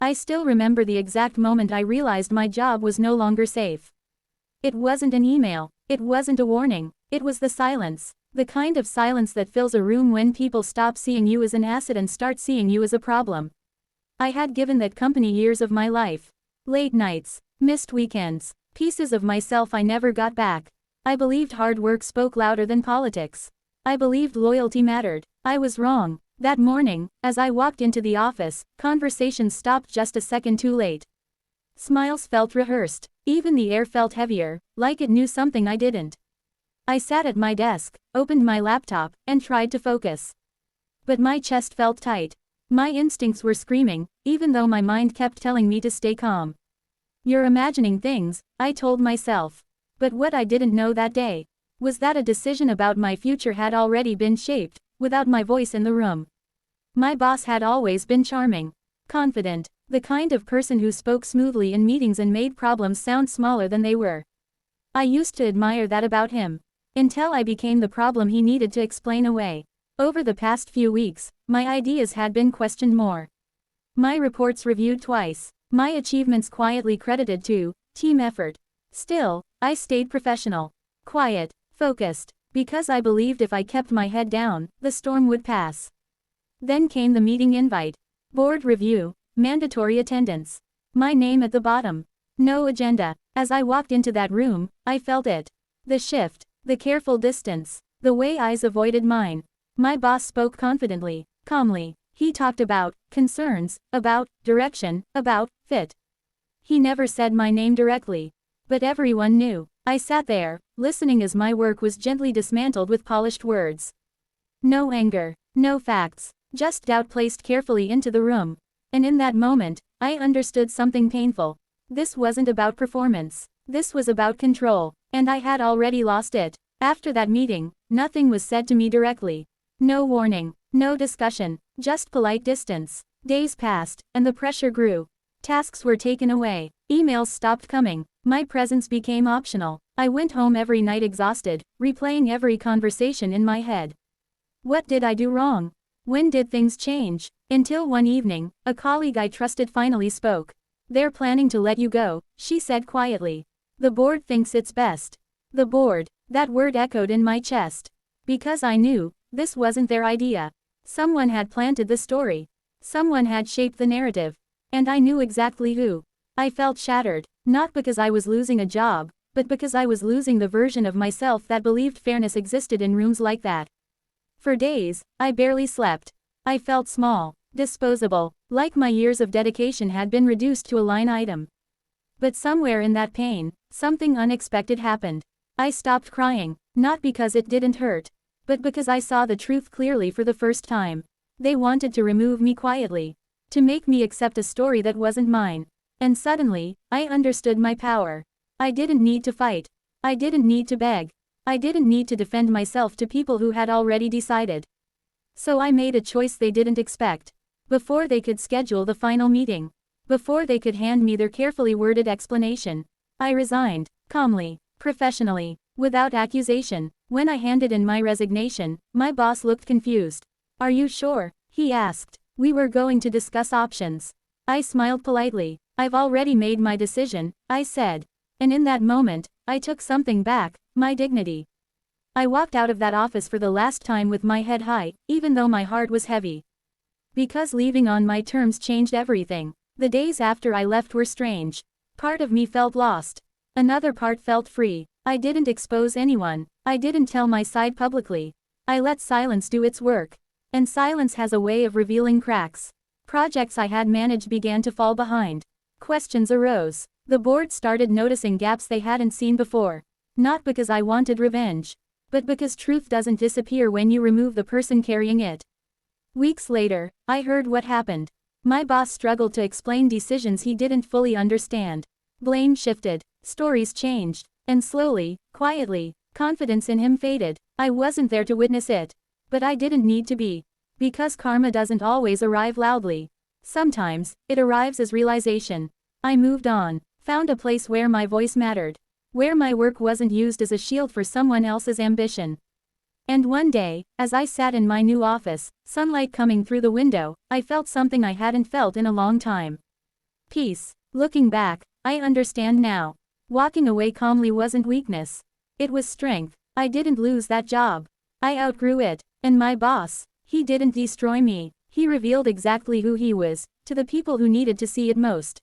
I still remember the exact moment I realized my job was no longer safe. It wasn't an email, it wasn't a warning, it was the silence. The kind of silence that fills a room when people stop seeing you as an asset and start seeing you as a problem. I had given that company years of my life. Late nights, missed weekends, pieces of myself I never got back. I believed hard work spoke louder than politics. I believed loyalty mattered. I was wrong. That morning, as I walked into the office, conversations stopped just a second too late. Smiles felt rehearsed. Even the air felt heavier, like it knew something I didn't. I sat at my desk, opened my laptop, and tried to focus. But my chest felt tight. My instincts were screaming, even though my mind kept telling me to stay calm. You're imagining things, I told myself. But what I didn't know that day was that a decision about my future had already been shaped, without my voice in the room. My boss had always been charming, confident, the kind of person who spoke smoothly in meetings and made problems sound smaller than they were. I used to admire that about him, until I became the problem he needed to explain away. Over the past few weeks, my ideas had been questioned more. My reports reviewed twice, my achievements quietly credited to team effort. Still, I stayed professional, quiet, focused, because I believed if I kept my head down, the storm would pass. Then came the meeting invite. Board review, mandatory attendance. My name at the bottom. No agenda. As I walked into that room, I felt it. The shift, the careful distance, the way eyes avoided mine. My boss spoke confidently, calmly. He talked about concerns, about direction, about fit. He never said my name directly. But everyone knew. I sat there, listening as my work was gently dismantled with polished words. No anger, no facts, just doubt placed carefully into the room. And in that moment, I understood something painful. This wasn't about performance. This was about control, and I had already lost it. After that meeting, nothing was said to me directly. No warning, no discussion, just polite distance. Days passed, and the pressure grew. Tasks were taken away, emails stopped coming, my presence became optional. I went home every night exhausted, replaying every conversation in my head. What did I do wrong? When did things change? Until one evening, a colleague I trusted finally spoke. They're planning to let you go, she said quietly. The board thinks it's best. The board, that word echoed in my chest. Because I knew, this wasn't their idea. Someone had planted the story. Someone had shaped the narrative. And I knew exactly who. I felt shattered, not because I was losing a job, but because I was losing the version of myself that believed fairness existed in rooms like that. For days, I barely slept. I felt small, disposable, like my years of dedication had been reduced to a line item. But somewhere in that pain, something unexpected happened. I stopped crying, not because it didn't hurt, but because I saw the truth clearly for the first time. They wanted to remove me quietly, to make me accept a story that wasn't mine. And suddenly, I understood my power. I didn't need to fight. I didn't need to beg. I didn't need to defend myself to people who had already decided. So I made a choice they didn't expect. Before they could schedule the final meeting. Before they could hand me their carefully worded explanation. I resigned, calmly, professionally, without accusation. When I handed in my resignation, my boss looked confused. Are you sure? He asked. We were going to discuss options. I smiled politely. I've already made my decision, I said. And in that moment, I took something back, my dignity. I walked out of that office for the last time with my head high, even though my heart was heavy. Because leaving on my terms changed everything. The days after I left were strange. Part of me felt lost. Another part felt free. I didn't expose anyone. I didn't tell my side publicly. I let silence do its work. And silence has a way of revealing cracks. Projects I had managed began to fall behind. Questions arose. The board started noticing gaps they hadn't seen before. Not because I wanted revenge, but because truth doesn't disappear when you remove the person carrying it. Weeks later, I heard what happened. My boss struggled to explain decisions he didn't fully understand. Blame shifted, stories changed, and slowly, quietly, confidence in him faded. I wasn't there to witness it. But I didn't need to be. Because karma doesn't always arrive loudly. Sometimes, it arrives as realization. I moved on, found a place where my voice mattered. Where my work wasn't used as a shield for someone else's ambition. And one day, as I sat in my new office, sunlight coming through the window, I felt something I hadn't felt in a long time. Peace. Looking back, I understand now. Walking away calmly wasn't weakness. It was strength. I didn't lose that job. I outgrew it. And my boss, he didn't destroy me. He revealed exactly who he was, to the people who needed to see it most.